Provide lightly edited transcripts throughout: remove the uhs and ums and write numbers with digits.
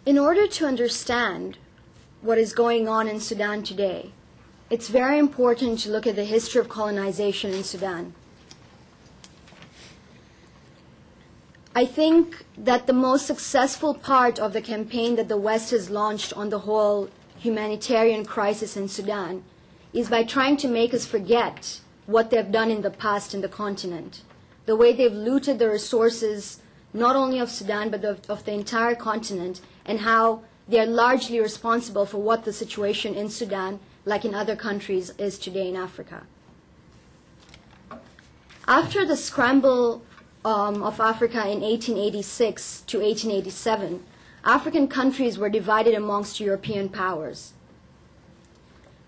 In order to understand what is going on in Sudan today, it's very important to look at the history of colonization in Sudan. I think that the most successful part of the campaign that the West has launched on the whole humanitarian crisis in Sudan is by trying to make us forget what they've done in the past in the continent, the way they've looted the resources not only of Sudan but of the entire continent, and how they are largely responsible for what the situation in Sudan, like in other countries, is today in Africa. After the scramble of Africa in 1886 to 1887, African countries were divided amongst European powers.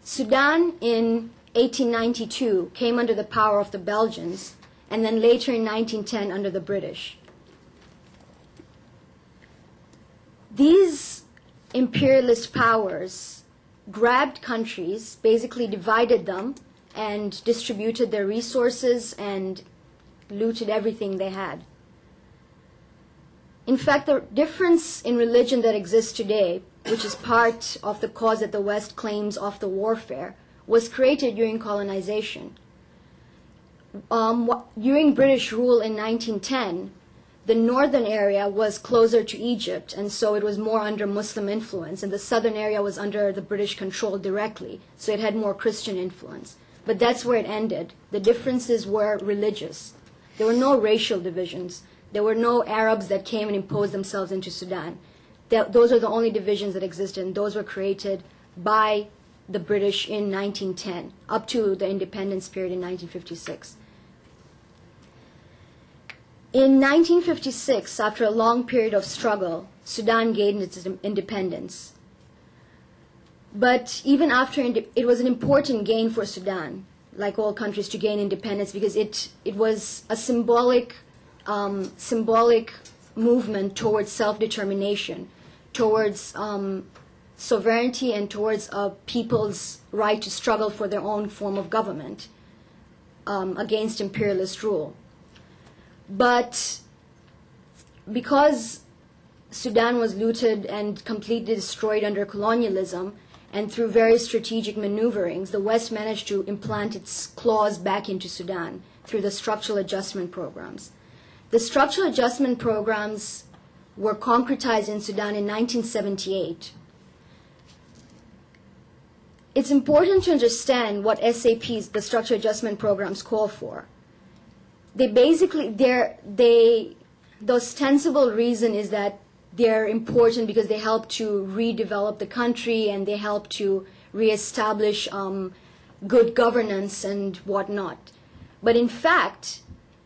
Sudan in 1892 came under the power of the Belgians, and then later in 1910 under the British. These imperialist powers grabbed countries, basically divided them, and distributed their resources and looted everything they had. In fact, the difference in religion that exists today, which is part of the cause that the West claims of the warfare, was created during colonization. During British rule in 1910, the northern area was closer to Egypt, and so it was more under Muslim influence, and the southern area was under the British control directly, so it had more Christian influence. But that's where it ended. The differences were religious. There were no racial divisions. There were no Arabs that came and imposed themselves into Sudan. Those are the only divisions that existed, and those were created by the British in 1910, up to the independence period in 1956. In 1956, after a long period of struggle, Sudan gained its independence. But even after it was an important gain for Sudan, like all countries, to gain independence, because it was a symbolic movement towards self-determination, towards sovereignty, and towards a people's right to struggle for their own form of government against imperialist rule. But because Sudan was looted and completely destroyed under colonialism, and through various strategic maneuverings, the West managed to implant its claws back into Sudan through the structural adjustment programs. The structural adjustment programs were concretized in Sudan in 1978. It's important to understand what SAPs, the structural adjustment programs, call for. They basically, the ostensible reason is that they're important because they help to redevelop the country, and they help to reestablish good governance and whatnot. But in fact,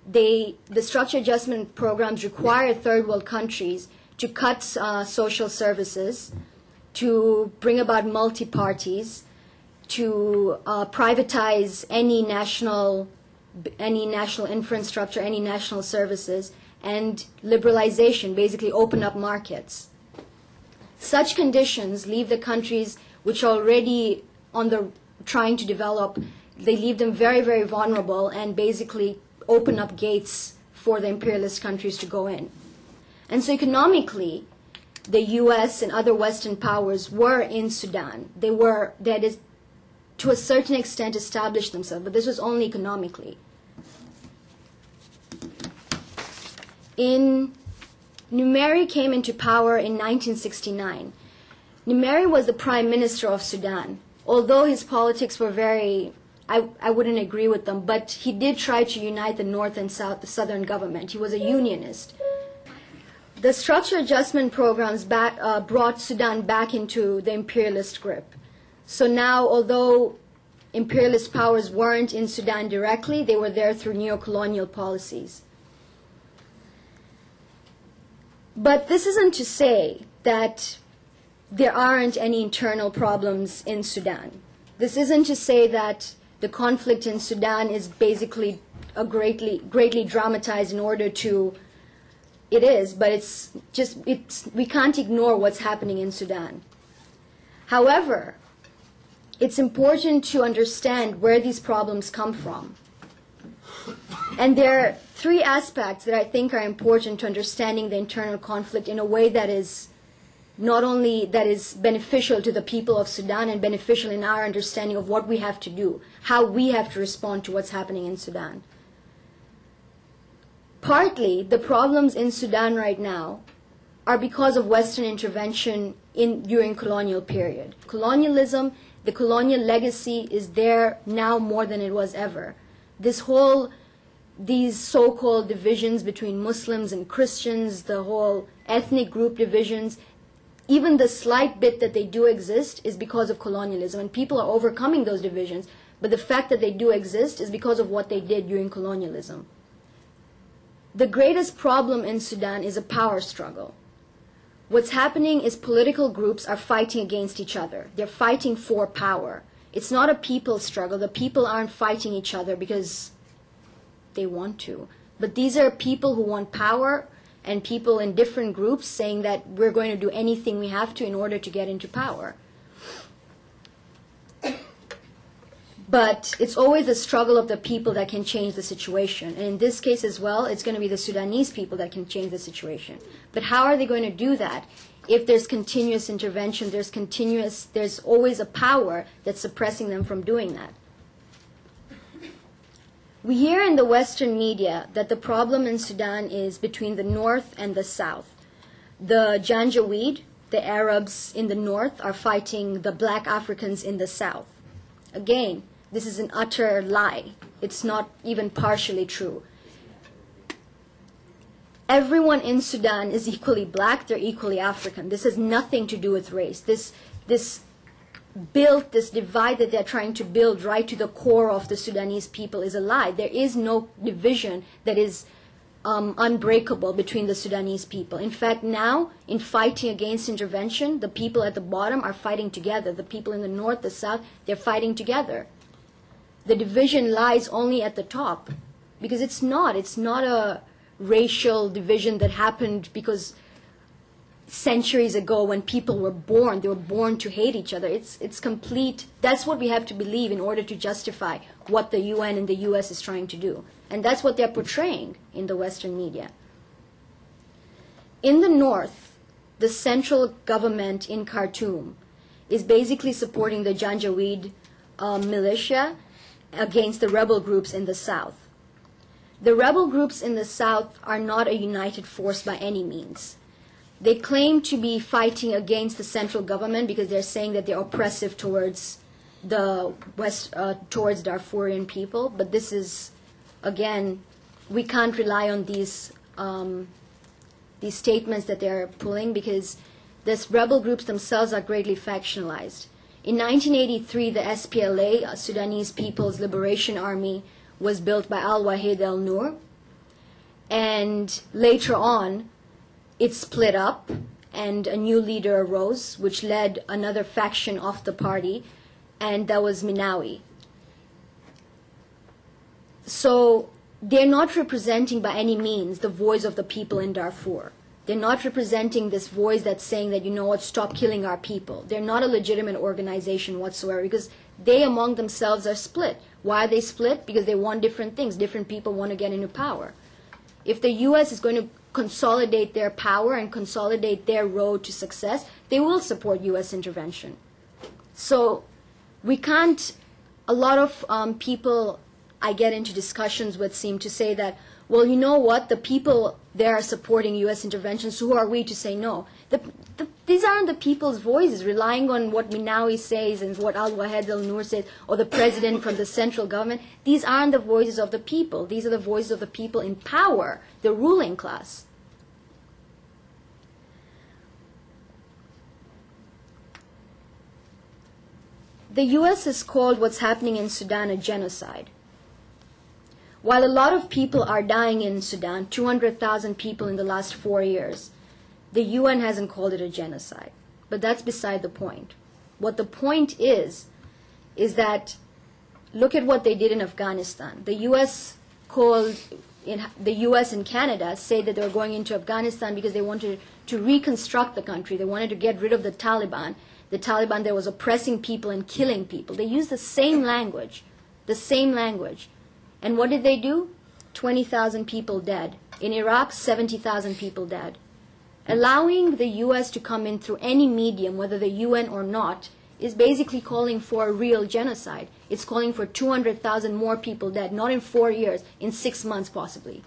the structural adjustment programs require third world countries to cut social services, to bring about multi-parties, to privatize any national infrastructure, any national services, and liberalization, basically open up markets. Such conditions leave the countries which are already trying to develop, they leave them very, very vulnerable, and basically open up gates for the imperialist countries to go in. And so economically, the US and other Western powers were in Sudan. They had, to a certain extent, established themselves, but this was only economically. Numeri came into power in 1969. Numeri was the prime minister of Sudan. Although his politics were very, I wouldn't agree with them, but he did try to unite the North and South, the Southern government. He was a unionist. The structural adjustment programs brought Sudan back into the imperialist grip. So now, although imperialist powers weren't in Sudan directly, they were there through neo-colonial policies. But this isn't to say that there aren't any internal problems in Sudan. This isn't to say that the conflict in Sudan is basically greatly dramatized in order to, it is, but we can't ignore what's happening in Sudan. However, it's important to understand where these problems come from. And there are three aspects that I think are important to understanding the internal conflict in a way that is not only that is beneficial to the people of Sudan and beneficial in our understanding of what we have to do, how we have to respond to what's happening in Sudan. Partly, the problems in Sudan right now are because of Western intervention during colonial period. Colonialism, the colonial legacy is there now more than it was ever. These so-called divisions between Muslims and Christians, the whole ethnic group divisions, even the slight bit that they do exist is because of colonialism, and people are overcoming those divisions, but the fact that they do exist is because of what they did during colonialism. The greatest problem in Sudan is a power struggle. What's happening is political groups are fighting against each other. They're fighting for power. It's not a people struggle. The people aren't fighting each other because they want to. But these are people who want power, and people in different groups saying that we're going to do anything we have to in order to get into power. But it's always the struggle of the people that can change the situation. And in this case as well, it's going to be the Sudanese people that can change the situation. But how are they going to do that if there's continuous intervention, there's always a power that's suppressing them from doing that? We hear in the Western media that the problem in Sudan is between the north and the south. The Janjaweed, the Arabs in the north, are fighting the black Africans in the south. Again, this is an utter lie. It's not even partially true. Everyone in Sudan is equally black, they're equally African. This has nothing to do with race. This divide that they're trying to build right to the core of the Sudanese people is a lie. There is no division that is unbreakable between the Sudanese people. In fact, now, in fighting against intervention, the people at the bottom are fighting together. The people in the north, the south, they're fighting together. The division lies only at the top, because it's not a racial division that happened because centuries ago when people were born, they were born to hate each other. It's complete. That's what we have to believe in order to justify what the UN and the US is trying to do. And that's what they're portraying in the Western media. In the north, the central government in Khartoum is basically supporting the Janjaweed militia against the rebel groups in the south. The rebel groups in the south are not a united force by any means. They claim to be fighting against the central government because they're saying that they're oppressive towards the West, towards Darfurian people. But this is, again, we can't rely on these statements that they're pulling, because these rebel groups themselves are greatly factionalized. In 1983, the SPLA, Sudanese People's Liberation Army, was built by Al-Wahid al-Nur. And later on, it split up, and a new leader arose, which led another faction of the party, and that was Minawi. So they're not representing by any means the voice of the people in Darfur. They're not representing this voice that's saying that, you know what, stop killing our people. They're not a legitimate organization whatsoever, because they among themselves are split. Why are they split? Because they want different things. Different people want to get into power. If the U.S. is going to consolidate their power and consolidate their road to success, they will support U.S. intervention. So we can't, a lot of people I get into discussions with seem to say that, well, you know what, the people there are supporting U.S. interventions, who are we to say no? These aren't the people's voices, relying on what Minawi says and what Al-Wahid al-Nur says, or the president from the central government. These aren't the voices of the people. These are the voices of the people in power, the ruling class. The U.S. has called what's happening in Sudan a genocide. While a lot of people are dying in Sudan, 200,000 people in the last 4 years, the UN hasn't called it a genocide. But that's beside the point. What the point is that look at what they did in Afghanistan. The US and Canada say that they were going into Afghanistan because they wanted to reconstruct the country. They wanted to get rid of the Taliban that was oppressing people and killing people. They used the same language. And what did they do? 20,000 people dead. In Iraq, 70,000 people dead. Allowing the U.S. to come in through any medium, whether the UN or not, is basically calling for a real genocide. It's calling for 200,000 more people dead, not in 4 years, in 6 months possibly.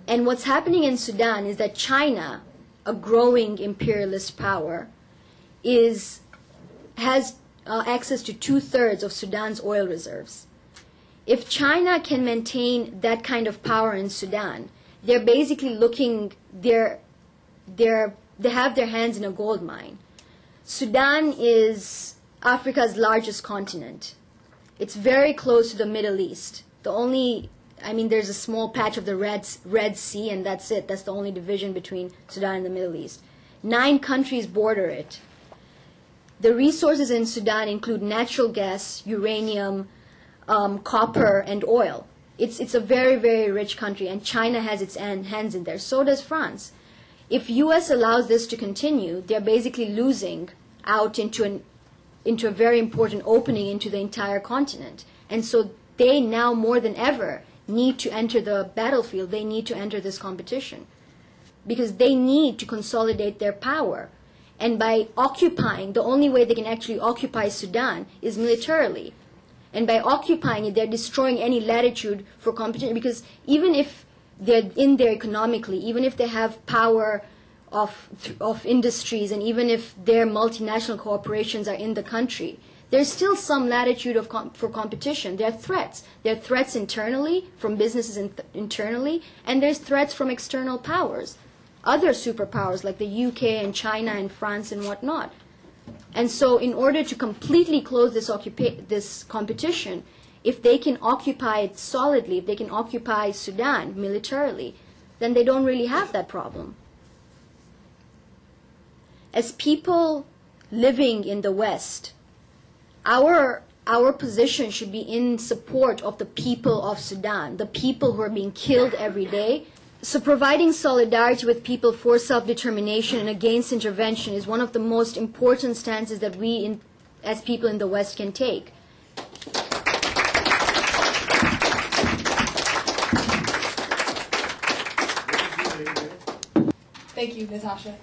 And what's happening in Sudan is that China, a growing imperialist power, has access to 2/3 of Sudan's oil reserves. If China can maintain that kind of power in Sudan, they're basically they have their hands in a gold mine. Sudan is Africa's largest continent. It's very close to the Middle East. There's a small patch of the Red Sea, and that's it. That's the only division between Sudan and the Middle East. 9 countries border it. The resources in Sudan include natural gas, uranium, copper, and oil. It's a very, very rich country, and China has its hands in there. So does France. If U.S. allows this to continue, they're basically losing out into a very important opening into the entire continent. And so they now more than ever need to enter the battlefield. They need to enter this competition because they need to consolidate their power. And by occupying, the only way they can actually occupy Sudan is militarily. And by occupying it, they're destroying any latitude for competition, because even if they're in there economically, even if they have power of industries, and even if their multinational corporations are in the country, there's still some latitude for competition. There are threats. There are threats internally from businesses internally, and there's threats from external powers, other superpowers like the UK and China and France and whatnot. And so in order to completely close this competition, if they can occupy it solidly, if they can occupy Sudan militarily, then they don't really have that problem. As people living in the West, our position should be in support of the people of Sudan, the people who are being killed every day. So providing solidarity with people for self-determination and against intervention is one of the most important stances that we, as people in the West, can take. Thank you, Natasha.